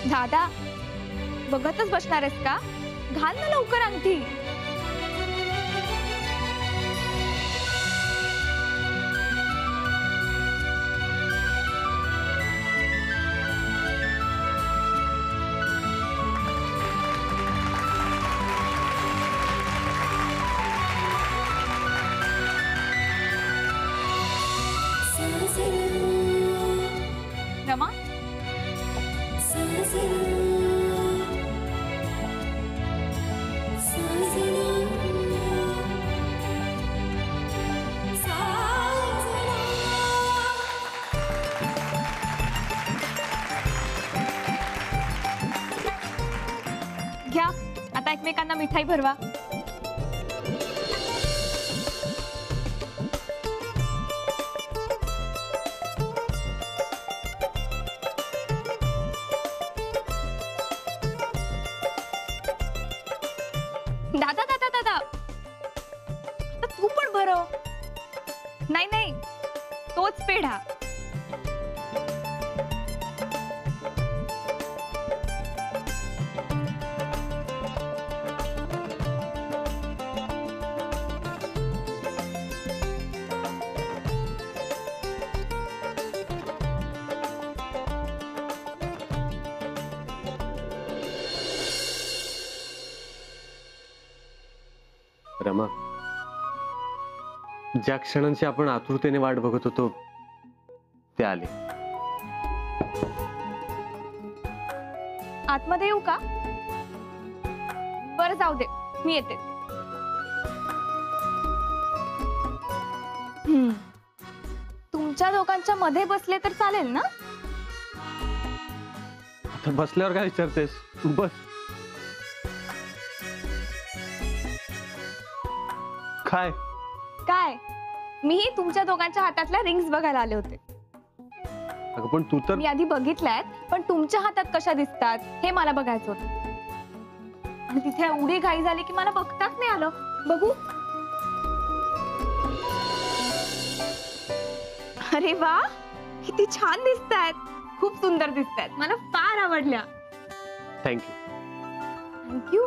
दादा, बघतच बसणार आहेस का? घाल ना लवकर अंगठी. रमा, घ्या आता एकमेकांना मिठाई भरवा. दादा दादा दादा, आता तू पण भरव. नाही नाही, तोच पेढा. रमा, ज्या क्षणांची आपण आतुरतेने वाट बघत होतो ते आले. आतमध्ये येऊ का? बरं जाऊ दे, मी येते. तुमच्या दोघांच्या मध्ये बसले तर चालेल ना? आता बसल्यावर काय विचारतेस? बस. काय काय? मीही तुमच्या दोघांच्या हातातल्या रिंग्स बघायला आले होते. अगं पण तू तर. मी आधी बघितल्यात, पण तुमच्या हातात कशा दिसतात हे मला बघायचं होतं. आणि तिथे एवढी घाई झाली की मला बघताच नाही आलं. बघू. अरे वा, किती छान दिसतायत. खूप सुंदर दिसतायत. मला फार आवडल्या. थँक्यू. थँक्यू.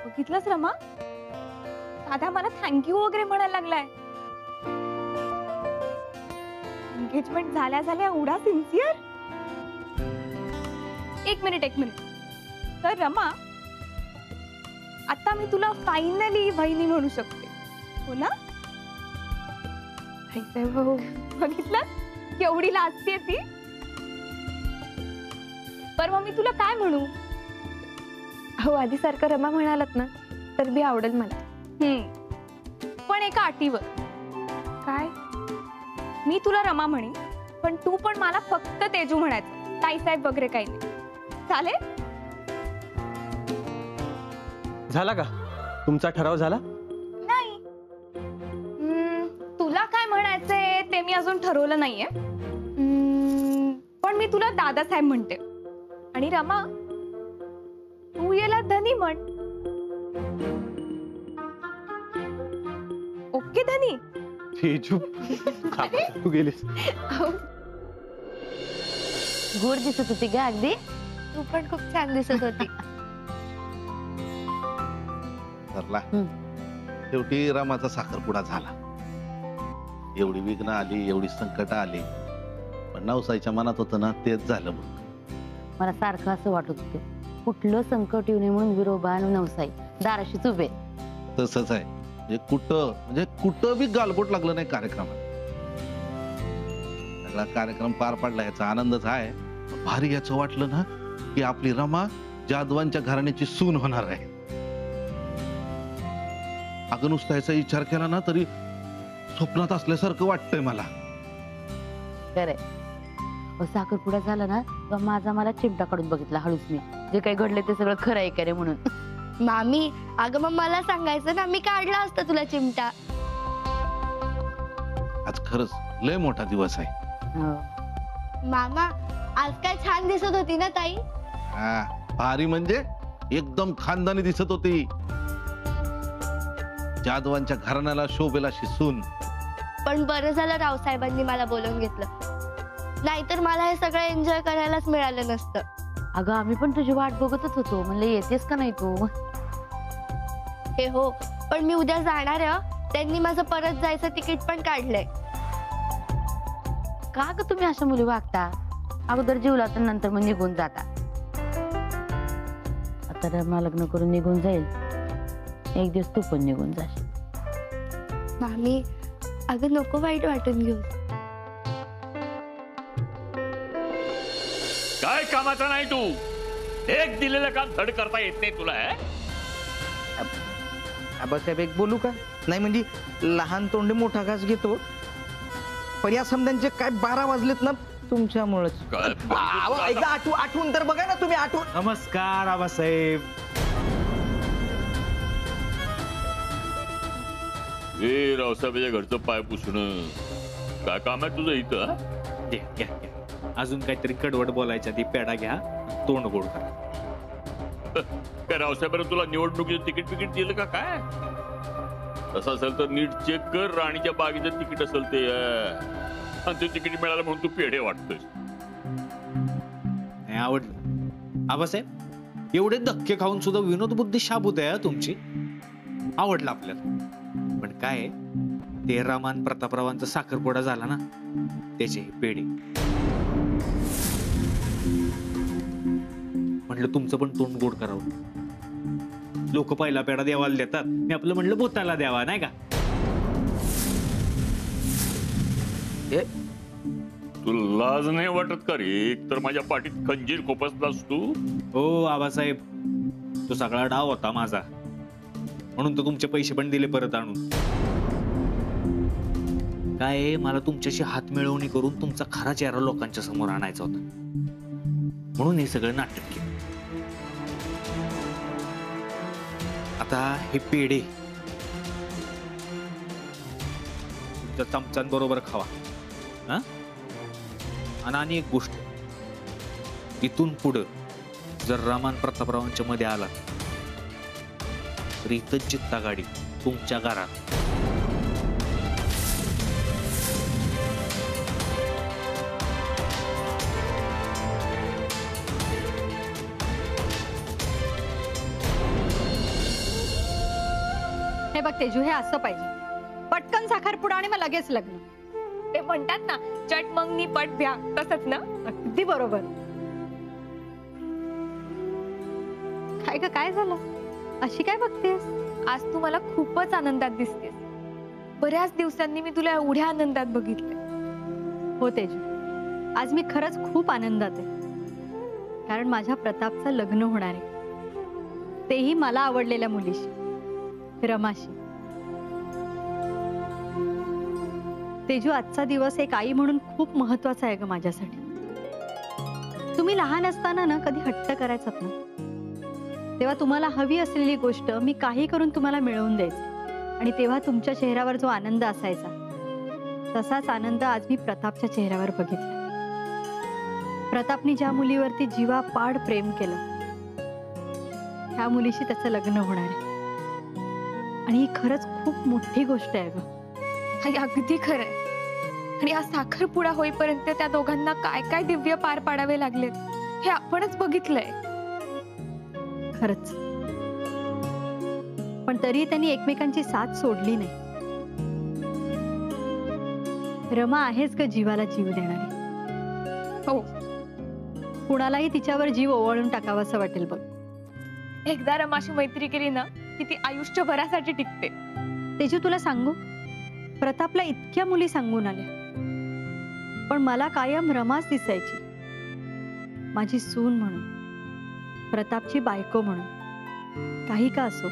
बघितलंस रमा, दादा मला थँक्यू वगैरे म्हणायला लागलाय. एंगेजमेंट झाल्या झाल्या एवढा सिन्सिअर. एक मिनिट. तर रमा, आता मी तुला फायनली वहिनी म्हणू शकते, हो ना? बघितलं केवढी लाजते ती. पर मग मी तुला काय म्हणू? हो, आधी सारखं रमा म्हणालात ना तर बी आवडेल मला. पण एका अटीवर. काय? मी तुला रमा म्हणेन, पण तू पण मला फक्त तेजू म्हणायचं. ताईसाहेब वगैरे काही नाही. चालेल? झाला का तुमचा ठराव? झाला नाही. तुला काय म्हणायचंय ते मी अजून ठरवलं नाहीये. पण मी तुला दादासाहेब म्हणते. आणि रमा, तू याला धनी म्हण. ओके धनी? तेजू, तू गेलीस. गोड दिसत होती का अगदी? तू पण खूप छान दिसत होती. शेवटी रामाचा साखरपुडा झाला. एवढी विघ्न आली, एवढी संकट आली, पण नवसाईच्या मनात होतं ना तेच झालं. मला सारखं असं वाटत होतं कुठलं संकट येऊ नये म्हणून विरोबा आणि नवसाई दाराशीच उभे. तसंच आहे. म्हणजे कुठं बी गालबोट लागलं नाही कार्यक्रमात. सगळा कार्यक्रम पार पडला याचा आनंदच आहे. भारी याचं वाटलं ना की आपली रमा जाधवांच्या घराण्याची सून होणार आहे. अगं नुसता याचा विचार केला ना तरी स्वप्नात असल्यासारखं वाटतंय मला. खरंय. साखरपुडा झाला ना तर माझा मला चिमटा काढून बघितला हळूच. मी जे काही घडले ते सगळं खरं आहे का रे म्हणून. मामी, अगं मग मला सांगायचं ना, मी काढला असता तुला चिमटा. आज खरंच लय मोठा दिवस आहे. मामा, आज काय छान दिसत होती ना ताई? भारी म्हणजे एकदम खानदानी दिसत होती. जाधवांच्या घराण्याला शोभेला शिसून. पण बरं झालं रावसाहेबांनी मला बोलवून घेतलं. नाहीतर मला हे सगळं एन्जॉय करायलाच मिळालं नसतं. अगं आम्ही पण तुझी वाट बघतच होतो, म्हणलं येतेस का नाही तू. हे हो, पण मी उद्या जाणार आहे हं. त्यांनी माझं परत जायचं तिकीट पण काढलंय. का ग तुम्ही अशा मुली वागता? अगोदर जीवला तर नंतर मग निघून जाता. आता रमा लग्न करून निघून जाईल, एक दिवस तू पण निघून जाशील. मामी, अगं नको वाईट वाटून घेऊ. काय कामाचा नाही तू? एक दिलेलं काम धड करता येत नाही तुला. आबासाहेब एक बोलू का? नाही म्हणजे लहान तोंडे मोठा घास घेतो, पण या समध्यांचे काय 12 वाजलेत ना तुमच्यामुळेच. ऐका, आठवून तर बघा ना तुम्ही. आठवून. नमस्कार आबासाहेब. रावसाहेबाच्या घरचं पाय पुसणं काय काम आहे तुझं इथं? घ्या घ्या घ्या. अजून काहीतरी कडवट बोलायच्या आधी पेढा घ्या, तोंड गोड करा. काय रावसाहेबांनी तुला निवडणुकीचं तिकीट दिलं का काय? तसं असेल तर नीट चेक कर. राणीच्या बागेचं तिकीट असेल ते, आणि ते तिकीट मिळालं म्हणून तू पेढे वाटतोय. नाही आवडलं आबासाहेब. एवढे धक्के खाऊन सुद्धा विनोद बुद्धी शाबूत आहे तुमची. आवडलं आपल्याला. पण काय, ते रामान प्रतापरावांचा साखरपुडा झाला ना, त्याचे पेढे म्हटलं तुमचं पण तोंड गोड करावं. लोक पहिला पेढा देवाला देतात, मी आपलं म्हणलं भूताला द्यावा, नाही का? तुला लाज नाही वाटत का रे? एक तर माझ्या पाठीत खंजीर खोपसलास तू. हो आबासाहेब, तो सगळा डाव होता माझा, म्हणून तर तुमचे पैसे पण दिले परत आणून. काय, मला तुमच्याशी हात मिळवणी करून तुमचा खरा चेहरा लोकांच्या समोर आणायचा होता, म्हणून हे सगळं नाटक केलं. आता हे पेढे तुमच्या चमचांबरोबर खावा. हा, आणि एक गोष्ट, इथून पुढं जर रामान प्रतापरावांच्या मध्ये आला तर इथं चित्ता गाडी तुमच्या घरात. हे बघ तेजू, हे असं पाहिजे. पटकन साखरपुडा आणि मग लगेच लग्न. ते म्हणतात ना, चट मंगनी पट भ्या, तसंच ना. अगदी बरोबर. काय ग, काय झालं? अशी काय बघतेस? आज तू मला खूपच आनंदात दिसतेस. बऱ्याच दिवसांनी मी तुला एवढ्या आनंदात बघितलं. हो तेजू, आज मी खरंच खूप आनंदात आहे. कारण माझ्या प्रतापचं लग्न होणार आहे, तेही मला आवडलेल्या मुलीशी, रमाशी. तेजू, आजचा दिवस एक आई म्हणून खूप महत्वाचा आहे ग माझ्यासाठी. तुम्ही लहान असताना ना कधी हट्ट करायचात ना, तेव्हा तुम्हाला हवी असलेली गोष्ट मी काही करून तुम्हाला मिळवून द्यायचे, आणि तेव्हा तुमच्या चेहऱ्यावर जो आनंद असायचा, तसाच आनंद आज मी प्रतापच्या चेहऱ्यावर बघितला. प्रतापने ज्या मुलीवरती जीवापाड प्रेम केलं, ह्या मुलीशी त्याचं लग्न होणार आहे. आणि ही खरंच खूप मोठी गोष्ट आहे ग. आई, अगदी खरंय. आणि हा साखरपुडा होईपर्यंत त्या दोघांना काय काय दिव्य पार पाडावे लागलेत हे आपणच बघितलंय. खरंच. पण तरी त्यांनी एकमेकांची साथ सोडली नाही. रमा आहेच ग जीवाला जीव देणारी. हो, कुणालाही तिच्यावर जीव ओवाळून टाकावासं वाटेल बघ. एकदा रमाशी मैत्री केली ना की ती आयुष्यभरासाठी टिकते. तेजू, तुला सांगू, प्रतापला इतक्या मुली सांगून आल्या, पण मला कायम रमाच दिसायची. माझी सून म्हणून, प्रतापची बायको म्हणून. काही का असो,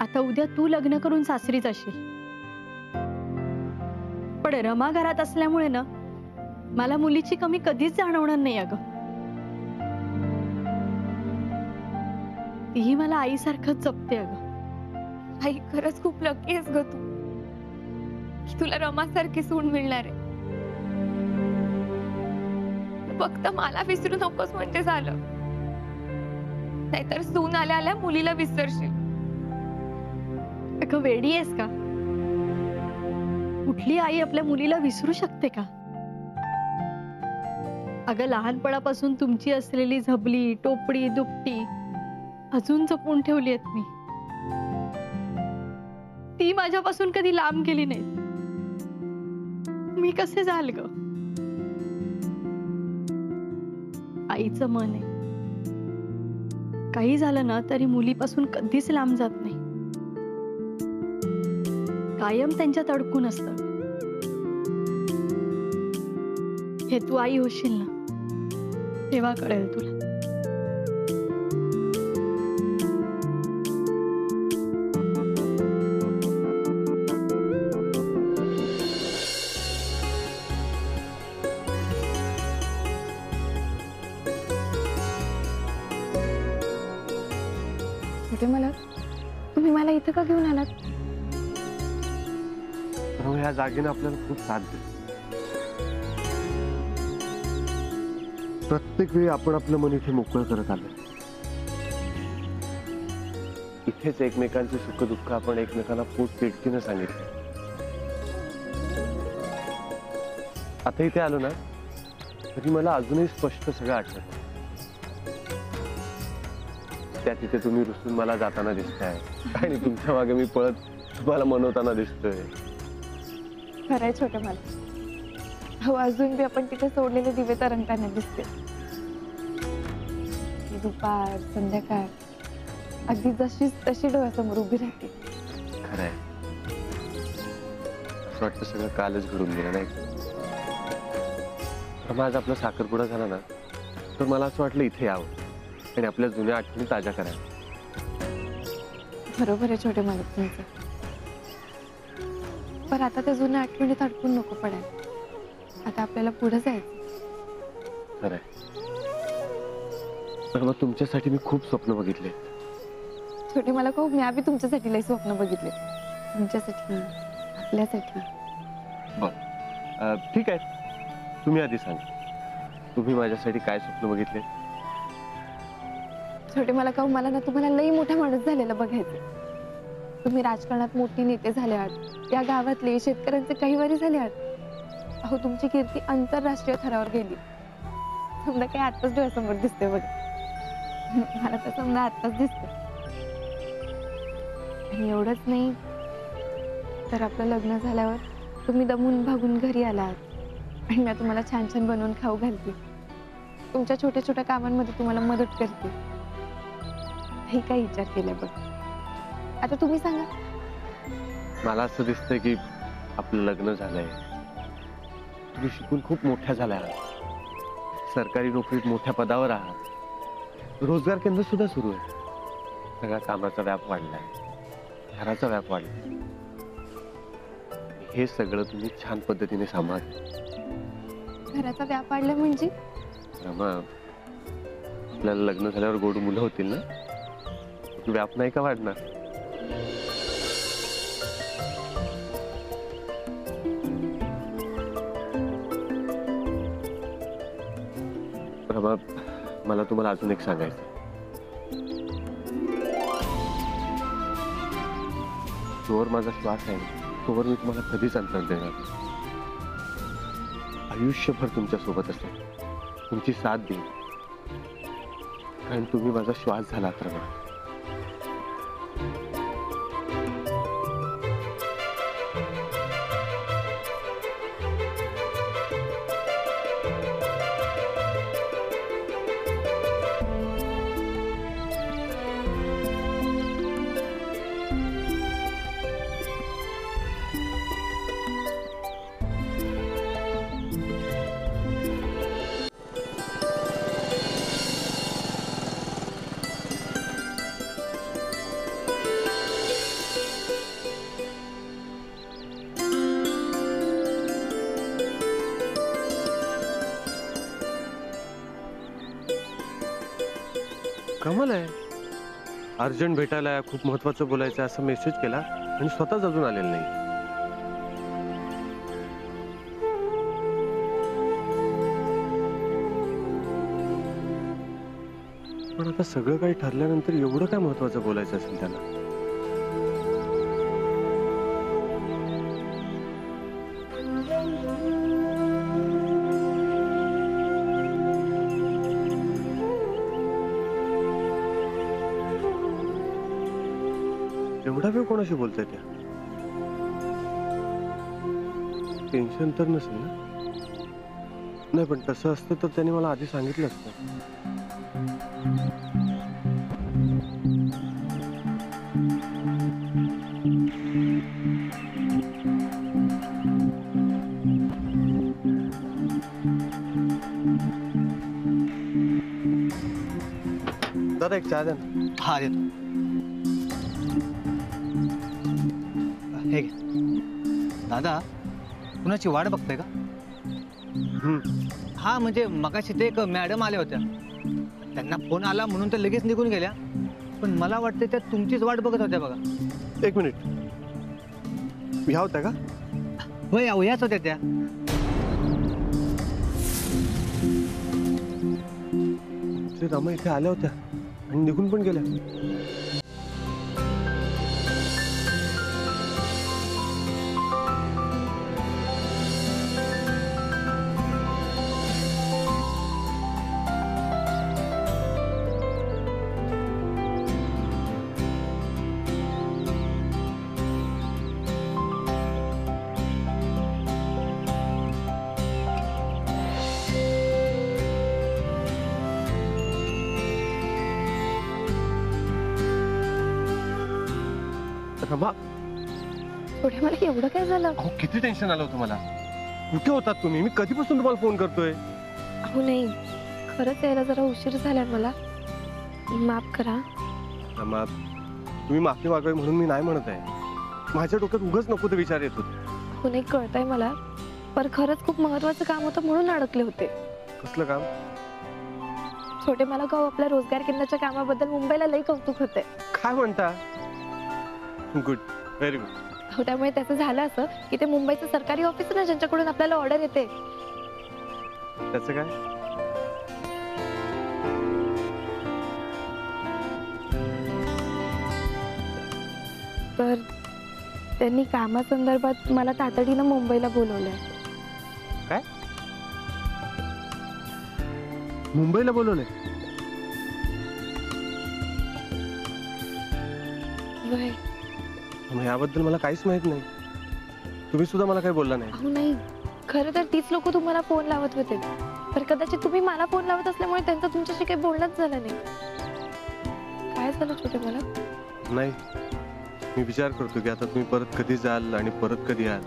आता उद्या तू लग्न करून सासरी जाशील, पण रमा घरात असल्यामुळे ना मला मुलीची कमी कधीच जाणवणार नाही अगं. तीही मला आईसारखंच जपते अगं. आई, खरंच खूप लकी आहेस ग तू की तुला रमासारखी सून मिळणार आहे. फक्त मला विसरू नकोस म्हणजे झालं, नाहीतर सून आल्या आल्या मुलीला विसरशील. अगं वेडी आहेस का? कुठली आई आपल्या मुलीला विसरू शकते का? अगं लहानपणापासून तुमची असलेली झबली, टोपडी, दुपटी अजून जपून ठेवली आहेत मी. ती माझ्यापासून कधी लांब गेली नाही. मी कसे जाल ग? आईचं मन आहे, काही झालं ना तरी मुलीपासून कधीच लांब जात नाही, कायम त्यांच्यात अडकून असतं. हे तू आई होशील ना तेव्हा कळेल तुला. छोटे मला तुम्ही मला इथं का घेऊन आलात? त्यामुळे ह्या जागेने आपल्याला खूप साथ दिली. प्रत्येक वेळी आपण आपलं मन इथे मोकळं करत आलो. इथेच एकमेकांचे सुख दुःख आपण एकमेकांना पोट तिडकीनं सांगितलं. आता इथे आलो ना तरी मला अजूनही स्पष्ट सगळं आठवतं. त्या तिथे तुम्ही रुसून मला जाताना दिसताय आणि तुमच्या मागे मी पळत तुम्हाला मनवताना दिसतोय. खरंय छोटे मला. हो, अजून बी आपण तिथे सोडलेले दिवे तरंगताना दिसते. ती दुपार संध्याकाळ अगदी जशीच तशी डोळ्यासमोर उभी राहते. खरंय, असं वाटतं सगळं कालच घडून गेलं नाही. पण आज आपला साखरपुडा झाला ना तर मला असं वाटलं इथे यावं आणि आपल्या जुन्या आठवणी ताज्या कराव्या. बरोबर आहे छोटे मालक तुमचं. पण आता त्या जुन्या आठवणीत अडकून नको पडायला. आता आपल्याला पुढे जायचं. खरंय. पण मग तुमच्यासाठी मी खूप स्वप्न बघितले. छोटे मला खूप मी आधी तुमच्यासाठी लई स्वप्न बघितले. तुमच्यासाठी, आपल्यासाठी. बर, ठीक आहे. तुम्ही आधी सांगा, तुम्ही माझ्यासाठी काय स्वप्न बघितले? छोटे मला का मला ना तुम्हाला लई मोठा माणूस झालेला बघायचं. तुम्ही राजकारणात मोठी नेते झाले आहात, या गावातले शेतकऱ्यांचे कहीवारी झाले आहात. अहो, तुमची कीर्ती आंतरराष्ट्रीय थरावर गेली. समजा काही आत्ताच डोळ्यासमोर दिसते बघा. मला तर समजा आत्ताच दिसते. आणि एवढंच नाही तर आपलं लग्न झाल्यावर तुम्ही दमून भागून घरी आलात आणि मी तुम्हाला छान छान बनवून खाऊ घालते. तुमच्या छोट्या छोट्या कामांमध्ये तुम्हाला मदत करते. हे काही विचार केला बघ. आता तुम्ही सांगा. मला असं दिसतंय की आपलं लग्न झालंय, तुम्ही शिकून खूप मोठ्या झाल्या आहात, सरकारी नोकरीत मोठ्या पदावर आहात, रोजगार केंद्र सुद्धा सुरू आहे. सगळ्या कामाचा व्याप वाढलाय, घराचा व्याप वाढलाय. हे सगळं तुम्ही छान पद्धतीने सांभाळ. घराचा व्याप वाढला म्हणजे? रमा, आपल्याला लग्न झाल्यावर गोड मुलं होतील ना, व्याप नाही का वाढणार? रमा, मला तुम्हाला अजून एक सांगायचं. जोवर माझा श्वास आहे तोवर मी तुम्हाला कधीच अंतर देणार नाही. आयुष्यभर तुमच्या सोबत असेल, तुमची साथ देईन, कारण तुम्ही माझा श्वास झालात रमा. कमाल आहे. अर्जंट भेटायला आहे, खूप महत्वाचं बोलायचं आहे असं मेसेज केला आणि स्वतःच अजून आलेलं नाही. पण आता सगळं काही ठरल्यानंतर एवढं काय महत्वाचं बोलायचं असेल त्याला? एवढा वेळ कोणाशी बोलताय त्या? टेन्शन तर नसेल ना? नाही, पण तसं असतं तर त्यांनी मला आधी सांगितलं असतं. दादा एक चहा द्या ना. हा देतो. हे घे. दादा कुणाची वाट बघताय का? हा म्हणजे मगाशी ते एक मॅडम आल्या होत्या, त्यांना फोन आला म्हणून त्या लगेच निघून गेल्या, पण मला वाटतं त्या तुमचीच वाट बघत होत्या बघा. एक मिनिट, ह्या होत्या का? होय अहो, याच होत्या त्या. ते रमा इथे आल्या होत्या आणि निघून पण गेल्या. रमा, थोडे मला एवढं काय झालं? अहो किती टेन्शन आलं होतं मला. कुठे होतात तुम्ही? मी कधीपासून तुम्हाला फोन करतोय. अहो नाही, खरंच यायला जरा उशीर झालाय मला, माफ करा. रमा, तुम्ही माफी मागावी म्हणून मी नाही म्हणत आहे. माझ्या डोक्यात उगाच नको ते विचार येत होते. अहो नाही, कळतंय मला, पण खरंच खूप महत्वाचं काम होतं म्हणून अडकले होते. कसलं काम? छोटे मला गाव आपल्या रोजगार केंद्राच्या कामाबद्दल मुंबईला लई कौतुक होते. काय म्हणता? Good, very good. हो, त्यामुळे त्याचं झालं असं की ते मुंबईचं सरकारी ऑफिस आहे ना, ज्यांच्याकडून आपल्याला ऑर्डर येते. त्याचं काय? तर त्यांनी कामासंदर्भात मला तातडीनं मुंबईला बोलवलंय. काय? मुंबईला बोलवलंय? वय. मग याबद्दल मला काहीच माहित नाही. तुम्ही सुद्धा मला काही बोलला नाही. अहो नाही, खरं तर तीच लोक तुम्हाला फोन लावत होते, तर कदाचित तुम्ही मला फोन लावत असल्यामुळे त्यांचं तुमच्याशी काही बोलणंच झालं नाही. काय झालं छोटे मला? नाही, मी विचार करतो की आता तुम्ही परत कधी जाल आणि परत कधी याल.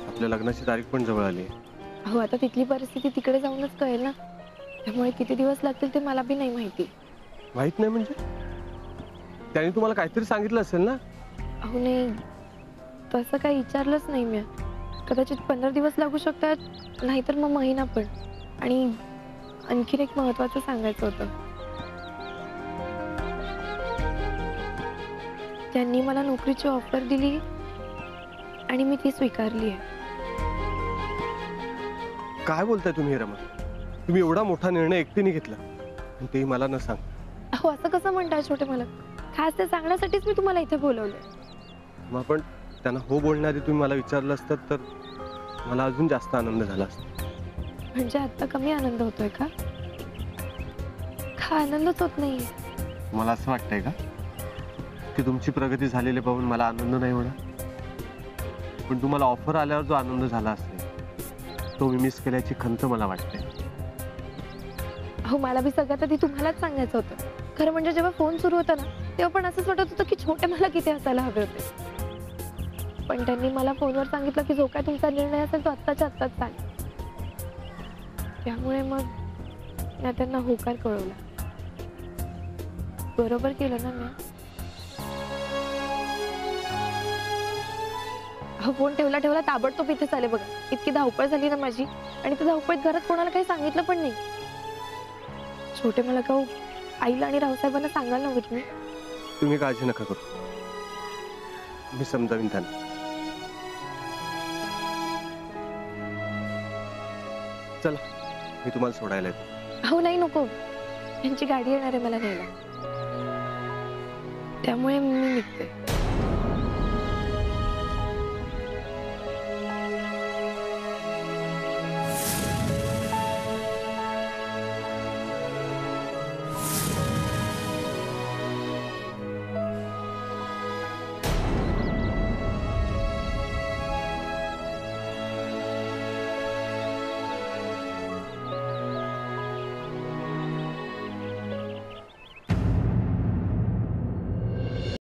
आपल्या लग्नाची तारीख पण जवळ आली. अहो आता तिथली परिस्थिती तिकडे जाऊनच कळेल ना, त्यामुळे किती दिवस लागतील ते मला बी नाही माहिती. माहित नाही म्हणजे? त्यांनी तुम्हाला काहीतरी सांगितलं असेल ना? अहो नाही, तसं काही विचारलंच नाही मी. कदाचित 15 दिवस लागू शकतात, नाहीतर मग महिना पण. आणि आणखीन एक महत्वाचं सांगायचं होतं. त्यांनी मला नोकरीची ऑफर दिली आणि मी ती स्वीकारली आहे. काय बोलताय तुम्ही रमा? तुम्ही एवढा मोठा निर्णय एकटीने घेतला आणि तेही मला न सांग. अहो असं कसं म्हणताय छोटे मला? खास ते सांगण्यासाठीच मी तुम्हाला इथे बोलवलंय. मग पण त्यांना हो बोलण्याआधी तुम्ही मला विचारलं असतं तर मला अजून जास्त आनंद झाला असता. म्हणजे आता कमी आनंद होतोय का? आनंदच होत नाही. मला असं वाटतंय का की तुमची प्रगती झालेली पाहून मला आनंद नाही होणार? पण तुम्हाला ऑफर आल्यावर जो आनंद झाला असेल तो मी मिस केल्याची खंत मला वाटते. हो, मला बी सगळ्यात आधी तुम्हालाच सांगायचं होतं. खरं म्हणजे जेव्हा फोन सुरू होता ना, तेव्हा पण असंच वाटत होतं की छोटे मला किती असायला हवे होते. पण त्यांनी मला फोनवर सांगितलं की जो काय तुमचा निर्णय असेल तो आत्ताच्या आत्ताच सांग. त्यामुळे मग मी त्यांना होकार कळवला. बरोबर केलं ना मी? फोन ठेवला ठेवला ताबडतोब इथे चाले बघा. इतकी धावपळ झाली ना माझी, आणि त्या धावपळीत घरात कोणाला काही सांगितलं पण नाही. छोटे मला का आईला आणि रावसाहेबांना सांगायला नव्हतं तुम्ही? तुम्ही काळजी नका करू, मी समजावीन त्यांना. चला, मी तुम्हाला सोडायला येतो. हो नाही, नको. यांची गाडी येणार आहे मला न्यायला, त्यामुळे मी निघते.